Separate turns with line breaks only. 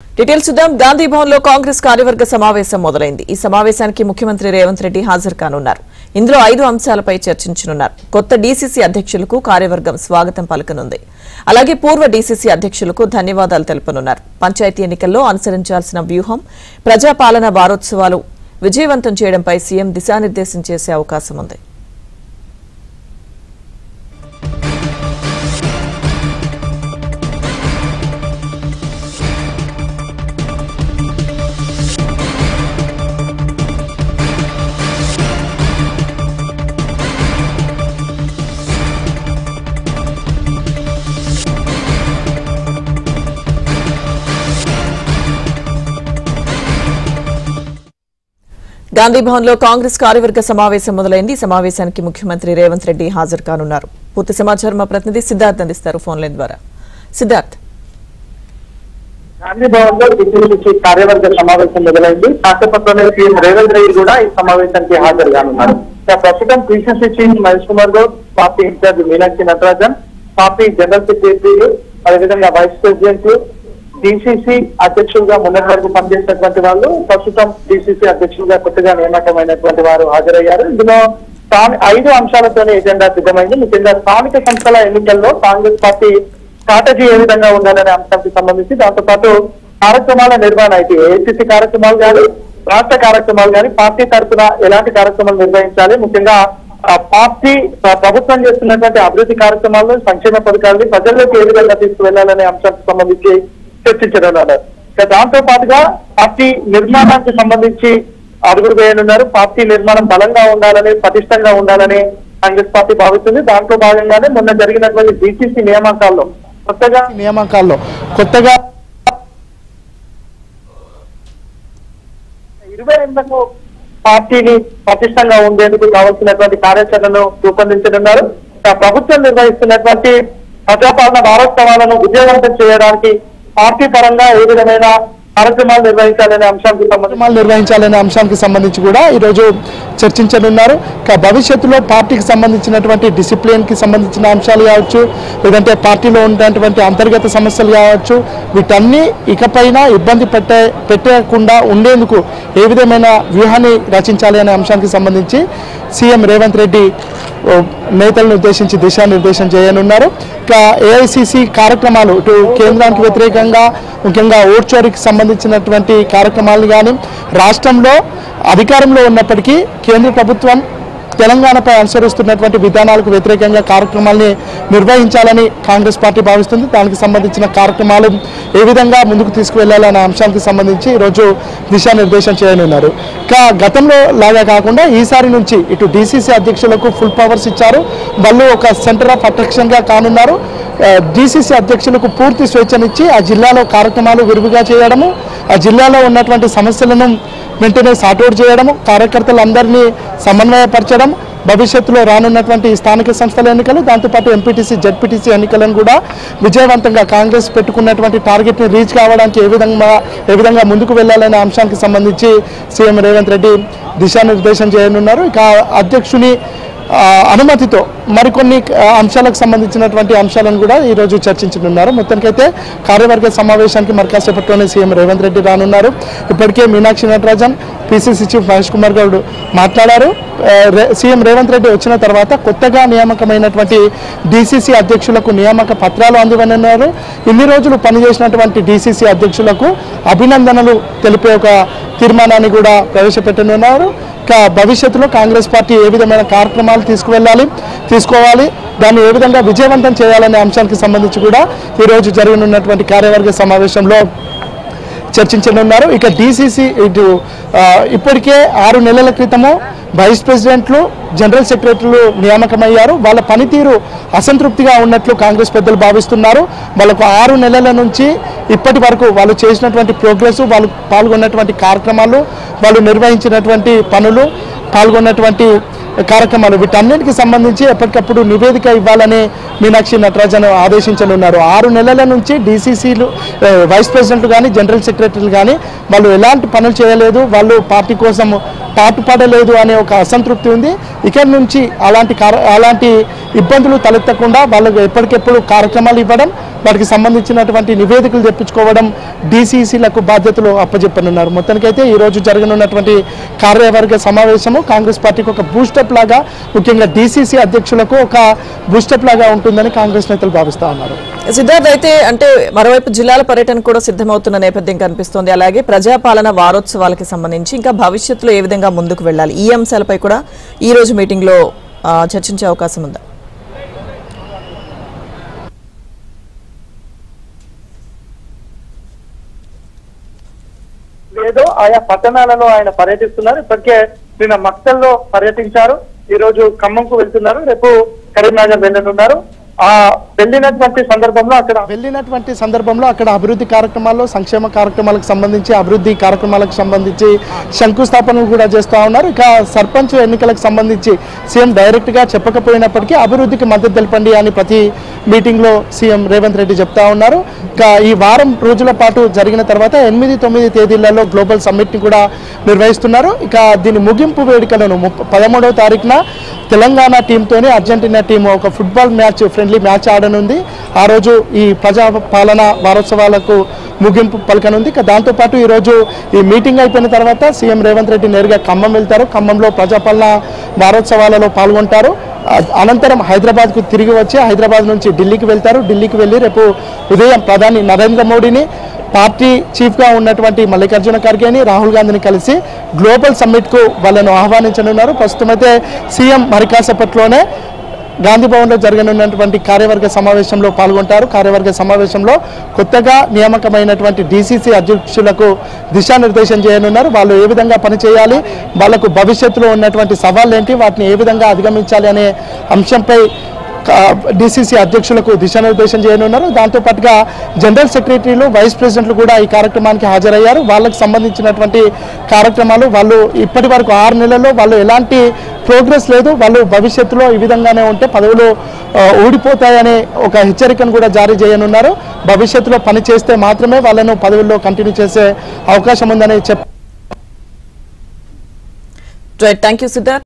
Details చూద్దాం. గాంధీ భవన్ లో కాంగ్రెస్ కార్యవర్గ సమావేశం మొదలైంది. ఈ సమావేశానికి ముఖ్యమంత్రి రేవంత్ రెడ్డి హాజరు కానున్నారు. ఇందులో 5 అంశాలపై చర్చించనున్నారు. కొత్త డీసీసీ అధ్యక్షులకు కార్యవర్గం స్వాగతం పలకనుంది. అలాగే పూర్వ డీసీసీ అధ్యక్షులకు ధన్యవాదాలు తెలుపనున్నారు. పంచాయతీ ఎన్నికల్లో అనుసరించాల్సిన వ్యూహం, ప్రజాపాలన వారోత్సవాలు విజయవంతం చేయడంపై సీఎం దిశానిర్దేశం చేసే అవకాశం ఉంది. గాంధీ భవన్ లో కాంగ్రెస్ కార్యవర్గ సమావేశం మొదలైంది. ఈ సమావేశానికి ముఖ్యమంత్రి రేవంత్ రెడ్డి హాజరు కానున్నారు. పూర్తి సమాచారం మా ప్రతినిధి సిద్ధార్థ్ అందిస్తారు ఫోన్ లైన్ ద్వారా. సిద్ధార్థ్,
గాంధీ భవన్ లో టీపీసీసీ కార్యవర్గ సమావేశం మొదలైంది. కాసేపట్లోనే సీఎం రేవంత్ రెడ్డి కూడా ఈ సమావేశానికి హాజరు కానున్నారు. ప్రస్తుతం PCC chief Mahesh Kumar Goud, party in charge Meenakshi Natarajan, party general సెక్రటరీలు, అదేవిధంగా వైస్ ప్రెసిడెంట్లు, డీసీసీ అధ్యక్షులుగా మొన్నటి వరకు పనిచేసినటువంటి వాళ్ళు ప్రస్తుతం డీసీసీ అధ్యక్షులుగా కొత్తగా నియామకమైనటువంటి వారు హాజరయ్యారు. ఇందులో 5 అంశాలతోనే ఎజెండా సిద్ధమైంది. ముఖ్యంగా స్థానిక సంస్థల ఎన్నికల్లో కాంగ్రెస్ పార్టీ స్ట్రాటజీ ఏ విధంగా ఉండాలనే అంశానికి సంబంధించి, దాంతోపాటు కార్యక్రమాల నిర్వహణ అయితే ఏఐసీసీ కార్యక్రమాలు కానీ, రాష్ట్ర కార్యక్రమాలు కానీ, పార్టీ తరఫున ఎలాంటి కార్యక్రమాలు నిర్వహించాలి, ముఖ్యంగా పార్టీ ప్రభుత్వం చేస్తున్నటువంటి అభివృద్ధి కార్యక్రమాలను, సంక్షేమ పథకాలని ప్రజల్లోకి ఏ విధంగా తీసుకువెళ్లాలనే అంశానికి సంబంధించి చర్చించనున్నారు. దాంతో పాటుగా పార్టీ నిర్మాణానికి సంబంధించి అడుగులు వేయనున్నారు. పార్టీ నిర్మాణం బలంగా ఉండాలని, పటిష్టంగా ఉండాలని కాంగ్రెస్ పార్టీ భావిస్తుంది. దాంట్లో భాగంగానే మొన్న జరిగినటువంటి డీసీసీ నియామకాల్లో కొత్తగా 28 పార్టీని పటిష్టంగా ఉండేందుకు కావాల్సినటువంటి కార్యాచరణను రూపొందించనున్నారు. ప్రభుత్వం నిర్వహిస్తున్నటువంటి ప్రజాపాలన వారోత్సవాలను విజయవంతం చేయడానికి పార్టీ పరంగా ఏ విధమైన కార్యక్రమాలు నిర్వహించాలనే అంశానికి సంబంధించి కూడా ఈరోజు చర్చించనున్నారు. భవిష్యత్తులో పార్టీకి సంబంధించినటువంటి డిసిప్లిన్ కి సంబంధించిన అంశాలు కావచ్చు, లేదంటే పార్టీలో ఉన్నటువంటి అంతర్గత సమస్యలు కావచ్చు, వీటన్ని ఇకపైన ఇబ్బంది పెట్టకుండా ఉండేందుకు ఏ విధమైన వ్యూహాన్ని రచించాలి అనే అంశానికి సంబంధించి సీఎం రేవంత్ రెడ్డి నేతలను ఉద్దేశించి దిశానిర్దేశం చేయనున్నారు. ఏఐసీసీ కార్యక్రమాలు ఇటు కేంద్రానికి వ్యతిరేకంగా ముఖ్యంగా ఓట్ చోరీకి సంబంధించినటువంటి కార్యక్రమాలు కానీ, రాష్ట్రంలో అధికారంలో ఉన్నప్పటికీ కేంద్ర ప్రభుత్వం తెలంగాణపై అనుసరిస్తున్నటువంటి విధానాలకు వ్యతిరేకంగా కార్యక్రమాల్ని నిర్వహించాలని కాంగ్రెస్ పార్టీ భావిస్తుంది. దానికి సంబంధించిన కార్యక్రమాలు ఏ విధంగా ముందుకు తీసుకువెళ్లాలనే అంశానికి సంబంధించి ఈరోజు దిశానిర్దేశం చేయనున్నారు. గతంలో లాగా కాకుండా ఈసారి నుంచి ఇటు డీసీసీ అధ్యక్షులకు ఫుల్ పవర్స్ ఇచ్చారు. వాళ్ళు ఒక సెంటర్ ఆఫ్ అట్రాక్షన్గా కానున్నారు. డీసీసీ అధ్యక్షులకు పూర్తి స్వేచ్ఛనిచ్చి ఆ జిల్లాలో కార్యక్రమాలు విరివిగా చేయడము, ఆ జిల్లాలో ఉన్నటువంటి సమస్యలను వెంటనే సార్ట్అవుట్ చేయడము, కార్యకర్తలందరినీ సమన్వయపరచడం, భవిష్యత్తులో రానున్నటువంటి స్థానిక సంస్థల ఎన్నికలు, దాంతోపాటు ఎంపీటీసీ, జెడ్పీటీసీ ఎన్నికలను కూడా విజయవంతంగా కాంగ్రెస్ పెట్టుకున్నటువంటి టార్గెట్ని రీచ్ కావడానికి ఏ విధంగా ముందుకు వెళ్లాలనే అంశానికి సంబంధించి సీఎం రేవంత్ రెడ్డి దిశానిర్దేశం చేయనున్నారు. ఇక అధ్యక్షుని అనుమతితో మరికొన్ని అంశాలకు సంబంధించినటువంటి అంశాలను కూడా ఈరోజు చర్చించనున్నారు. మొత్తానికైతే కార్యవర్గ సమావేశానికి మరి కాసేపట్లోనే సీఎం రేవంత్ రెడ్డి రానున్నారు. ఇప్పటికే మీనాక్షి నటరాజన్, పీసీసీ చీఫ్ మహేష్ కుమార్ గౌడ్ మాట్లాడారు. సీఎం రేవంత్ రెడ్డి వచ్చిన తర్వాత కొత్తగా నియామకమైనటువంటి డీసీసీ అధ్యక్షులకు నియామక పత్రాలు అందివనున్నారు. ఇన్ని రోజులు పనిచేసినటువంటి డీసీసీ అధ్యక్షులకు అభినందనలు తెలిపే ఒక తీర్మానాన్ని కూడా ప్రవేశపెట్టనున్నారు. భవిష్యత్తులో కాంగ్రెస్ పార్టీ ఏ విధమైన కార్యక్రమాలు తీసుకోవాలి, దాన్ని ఏ విధంగా విజయవంతం చేయాలనే అంశానికి సంబంధించి కూడా ఈరోజు జరగనున్నటువంటి కార్యవర్గ సమావేశంలో చర్చించనున్నారు. ఇక డీసీసీ ఇప్పటికే 6 నెలల క్రితము వైస్ ప్రెసిడెంట్లు, జనరల్ సెక్రటరీలు నియామకమయ్యారు. వాళ్ళ పనితీరు అసంతృప్తిగా ఉన్నట్లు కాంగ్రెస్ పెద్దలు భావిస్తున్నారు. వాళ్ళకు 6 నెలల నుంచి ఇప్పటి వరకు వాళ్ళు చేసినటువంటి ప్రోగ్రెస్, వాళ్ళు పాల్గొన్నటువంటి కార్యక్రమాలు, వాళ్ళు నిర్వహించినటువంటి పనులు, పాల్గొన్నటువంటి
కార్యక్రమాలు వీటన్నిటికి సంబంధించి ఎప్పటికప్పుడు నివేదిక ఇవ్వాలని మీనాక్షి నటరాజన్ ఆదేశించనున్నారు. 6 నెలల నుంచి డీసీసీలు వైస్ ప్రెసిడెంట్లు కానీ జనరల్ సెక్రటరీలు కానీ వాళ్ళు ఎలాంటి పనులు చేయలేదు, వాళ్ళు పార్టీ కోసం పాటుపడలేదు అనే ఒక అసంతృప్తి ఉంది. ఇక్కడి నుంచి అలాంటి ఇబ్బందులు తలెత్తకుండా వాళ్ళకు ఎప్పటికెప్పుడు కార్యక్రమాలు ఇవ్వడం, వాటికి సంబంధించినటువంటి నివేదికలు తెప్పించుకోవడం డీసీసీలకు బాధ్యతలు అప్పచెప్పనున్నారు. మొత్తానికైతే ఈరోజు జరగనున్నటువంటి కార్యవర్గ సమావేశము కాంగ్రెస్ పార్టీకి ఒక బూస్టప్ లాగా, ముఖ్యంగా డీసీసీ అధ్యక్షులకు ఒక బూస్టప్ లాగా ఉంటుందని కాంగ్రెస్ నేతలు భావిస్తా ఉన్నారు.
సిద్ధార్థ్, అయితే అంటే మరోవైపు జిల్లాల పర్యటన కూడా సిద్ధమవుతున్న నేపథ్యం కనిపిస్తోంది. అలాగే ప్రజాపాలన వారోత్సవాలకి సంబంధించి ఇంకా భవిష్యత్తులో ఏ విధంగా ముందుకు వెళ్ళాలి, ఈ అంశాలపై కూడా ఈ రోజు మీటింగ్ లో చర్చించే అవకాశం ఉందా?
లేదో ఆయా పట్టణాలలో ఆయన పర్యటిస్తున్నారు. ఇప్పటికే నిన్న మక్తల్లో పర్యటించారు, ఈ రోజు ఖమ్మంకు వెళ్తున్నారు, రేపు కరీంనగర్ వెళ్ళనున్నారు. వెళ్ళినటువంటి
సందర్భంలో అక్కడ అభివృద్ధి కార్యక్రమాల్లో, సంక్షేమ కార్యక్రమాలకు సంబంధించి, అభివృద్ధి కార్యక్రమాలకు సంబంధించి శంకుస్థాపనలు కూడా చేస్తూ ఉన్నారు. ఇక సర్పంచ్ ఎన్నికలకు సంబంధించి సీఎం డైరెక్ట్ గా చెప్పకపోయినప్పటికీ అభివృద్ధికి మద్దతు తెలపండి అని ప్రతి మీటింగ్ లో సీఎం రేవంత్ రెడ్డి చెప్తా ఉన్నారు. ఇక ఈ వారం రోజుల పాటు జరిగిన తర్వాత 8-9 తేదీలలో గ్లోబల్ సమ్మిట్ ని కూడా నిర్వహిస్తున్నారు. ఇక దీని ముగింపు వేడుకలను 13వ తారీఖున తెలంగాణ టీంతోనే అర్జెంటీనా టీం ఒక ఫుట్బాల్ మ్యాచ్, ఫ్రెండ్లీ మ్యాచ్ ఆడనుంది. ఆ రోజు ఈ ప్రజాపాలన వారోత్సవాలకు ముగింపు పలకనుంది. దాంతోపాటు ఈరోజు ఈ మీటింగ్ అయిపోయిన తర్వాత సీఎం రేవంత్ రెడ్డి నేరుగా ఖమ్మం వెళ్తారు. ఖమ్మంలో ప్రజాపాలన వారోత్సవాలలో పాల్గొంటారు. అనంతరం హైదరాబాద్కు తిరిగి వచ్చి హైదరాబాద్ నుంచి ఢిల్లీకి వెళ్తారు. ఢిల్లీకి వెళ్ళి రేపు ఉదయం ప్రధాని నరేంద్ర మోడీని, పార్టీ చీఫ్గా ఉన్నటువంటి మల్లికార్జున ఖర్గేని, రాహుల్ గాంధీని కలిసి గ్లోబల్ సమ్మిట్కు వాళ్ళను ఆహ్వానించనున్నారు. ప్రస్తుతం అయితే సీఎం మరి కాసేపట్లోనే గాంధీ భవన్లో జరగనున్నటువంటి కార్యవర్గ సమావేశంలో పాల్గొంటారు. కార్యవర్గ సమావేశంలో కొత్తగా నియామకమైనటువంటి డీసీసీ అధ్యక్షులకు దిశానిర్దేశం చేయనున్నారు. వాళ్ళు ఏ విధంగా పనిచేయాలి, వాళ్లకు భవిష్యత్తులో ఉన్నటువంటి సవాళ్ళు ఏంటి, వాటిని ఏ విధంగా అధిగమించాలి అనే అంశంపై డీసీసీ అధ్యక్షులకు దిశానిర్దేశం చేయనున్నారు. దాంతోపాటుగా జనరల్ సెక్రటరీలు, వైస్ ప్రెసిడెంట్లు కూడా ఈ కార్యక్రమానికి హాజరయ్యారు. వాళ్ళకు సంబంధించినటువంటి కార్యక్రమాలు వాళ్ళు ఇప్పటి వరకు 6 నెలల్లో వాళ్ళు ఎలాంటి ప్రోగ్రెస్ లేదు, వాళ్ళు భవిష్యత్తులో ఈ విధంగానే ఉంటే పదవులు ఊడిపోతాయనే ఒక హెచ్చరికను కూడా జారీ చేయనున్నారు. భవిష్యత్తులో పని చేస్తే మాత్రమే వాళ్ళను పదవుల్లో కంటిన్యూ చేసే అవకాశం ఉందని చెప్పారు.
Thank you Siddharth.